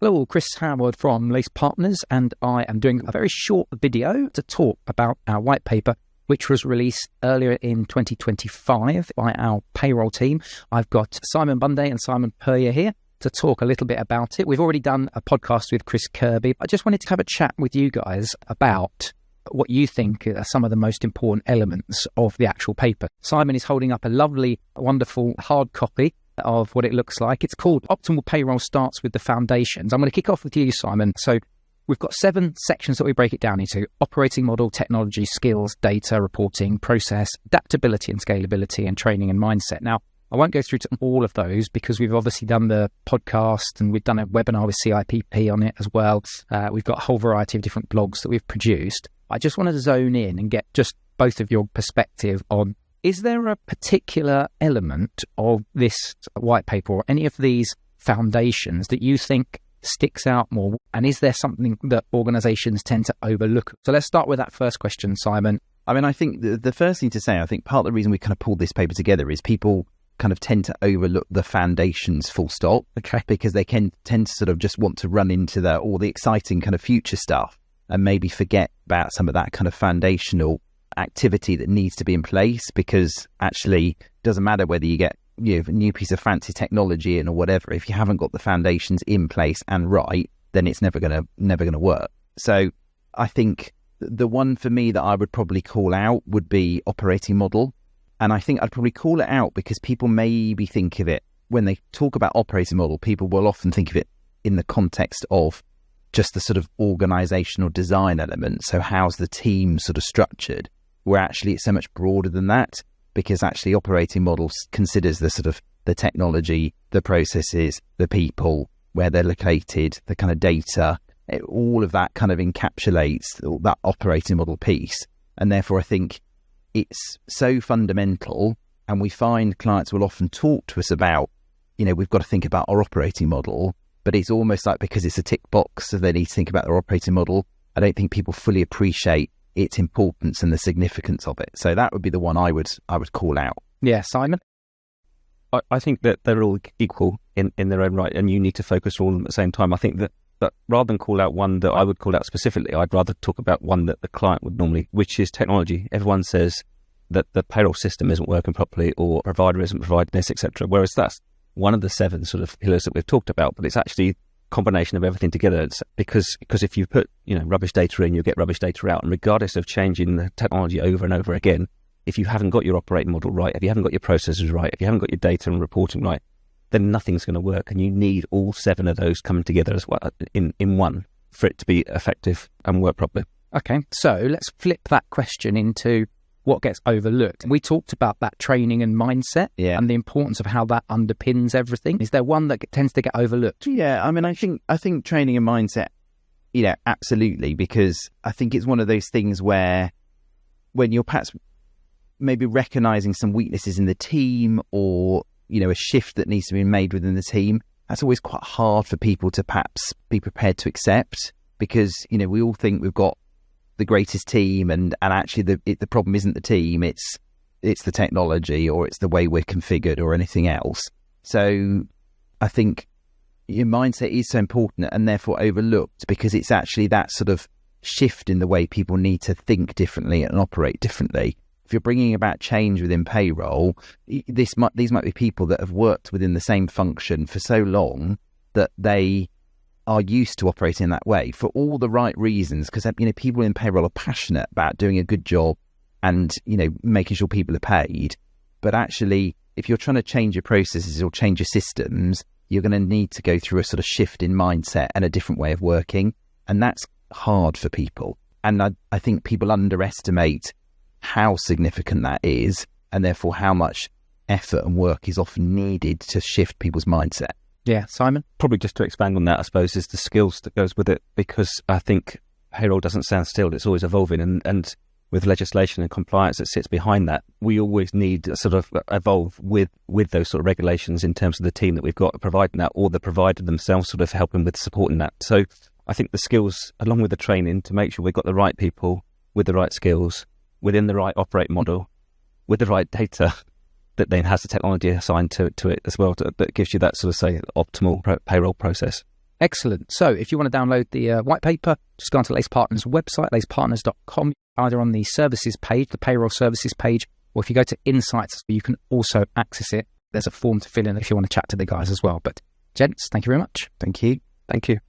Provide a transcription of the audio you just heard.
Hello, Chris Howard from Lace Partners, and I am doing a very short video to talk about our white paper, which was released earlier in 2025 by our payroll team. I've got Simon Bunday and Simon Puryer here to talk a little bit about it. We've already done a podcast with Chris Kirby. I just wanted to have a chat with you guys about what you think are some of the most important elements of the actual paper. Simon is holding up a lovely, wonderful hard copy of what it looks like. It's called Optimal Payroll Starts with the Foundations. I'm going to kick off with you, Simon. So we've got 7 sections that we break it down into: operating model, technology, skills, data, reporting, process, adaptability and scalability, and training and mindset. Now, I won't go through to all of those because we've obviously done the podcast and we've done a webinar with CIPP on it as well. We've got a whole variety of different blogs that we've produced. I just wanted to zone in and get just both of your perspective on, is there a particular element of this white paper or any of these foundations that you think sticks out more? And is there something that organizations tend to overlook? So let's start with that first question, Simon. I mean, I think the first thing to say, I think part of the reason we kind of pulled this paper together is people kind of tend to overlook the foundations full stop. Okay. Because they can tend to sort of just want to run into all the exciting kind of future stuff and maybe forget about some of that kind of foundational activity that needs to be in place, because actually it doesn't matter whether you get a new piece of fancy technology in or whatever. If you haven't got the foundations in place and right, then it's never gonna work. So I think the one for me that I would probably call out would be operating model. And I think I'd probably call it out because people maybe think of it, when they talk about operating model, people will often think of it in the context of just the sort of organizational design element. So how's the team sort of structured? Where actually it's so much broader than that, because actually operating models considers the sort of the technology, the processes, the people, where they're located, the kind of data, all of that kind of encapsulates that operating model piece. And therefore I think it's so fundamental, and we find clients will often talk to us about, we've got to think about our operating model, but it's almost like because it's a tick box, so they need to think about their operating model. I don't think people fully appreciate its importance and the significance of it. So that would be the one I would call out. Yeah, Simon? I think that they're all equal in their own right, and you need to focus on all of them at the same time. I think that rather than call out one that I would call out specifically, I'd rather talk about one that the client would normally, which is technology. Everyone says that the payroll system isn't working properly, or provider isn't providing this, etc. Whereas that's one of the 7 sort of pillars that we've talked about, but it's actually combination of everything together. It's because if you put rubbish data in, you get rubbish data out, and regardless of changing the technology over and over again, if you haven't got your operating model right, if you haven't got your processes right, if you haven't got your data and reporting right, then nothing's going to work. And you need all 7 of those coming together as well in one for it to be effective and work properly. Okay, so let's flip that question into what gets overlooked. We talked about that training and mindset and the importance of how that underpins everything. Is there one that tends to get overlooked? Yeah, I mean, I think training and mindset, absolutely, because I think it's one of those things where when you're perhaps maybe recognizing some weaknesses in the team, or, a shift that needs to be made within the team, that's always quite hard for people to perhaps be prepared to accept, because, we all think we've got the greatest team, and actually the problem isn't the team, it's the technology, or it's the way we're configured, or anything else. So I think your mindset is so important and therefore overlooked, because it's actually that sort of shift in the way people need to think differently and operate differently. If you're bringing about change within payroll, these might be people that have worked within the same function for so long that they are used to operating that way for all the right reasons, because people in payroll are passionate about doing a good job and making sure people are paid. But actually, if you're trying to change your processes or change your systems, you're going to need to go through a sort of shift in mindset and a different way of working, and that's hard for people. And I think people underestimate how significant that is, and therefore how much effort and work is often needed to shift people's mindset. Yeah, Simon? Probably just to expand on that, I suppose, is the skills that goes with it, because I think payroll doesn't stand still. It's always evolving, and with legislation and compliance that sits behind that, we always need to sort of evolve with those sort of regulations in terms of the team that we've got providing that, or the provider themselves sort of helping with supporting that. So I think the skills, along with the training, to make sure we've got the right people with the right skills, within the right operating model, with the right data, that then has the technology assigned to it as well, that gives you that sort of, say, optimal payroll process. Excellent. So if you want to download the white paper, just go onto Lace Partners' website, lacepartners.com, either on the services page, the payroll services page, or if you go to Insights, you can also access it. There's a form to fill in if you want to chat to the guys as well. But gents, thank you very much. Thank you. Thank you.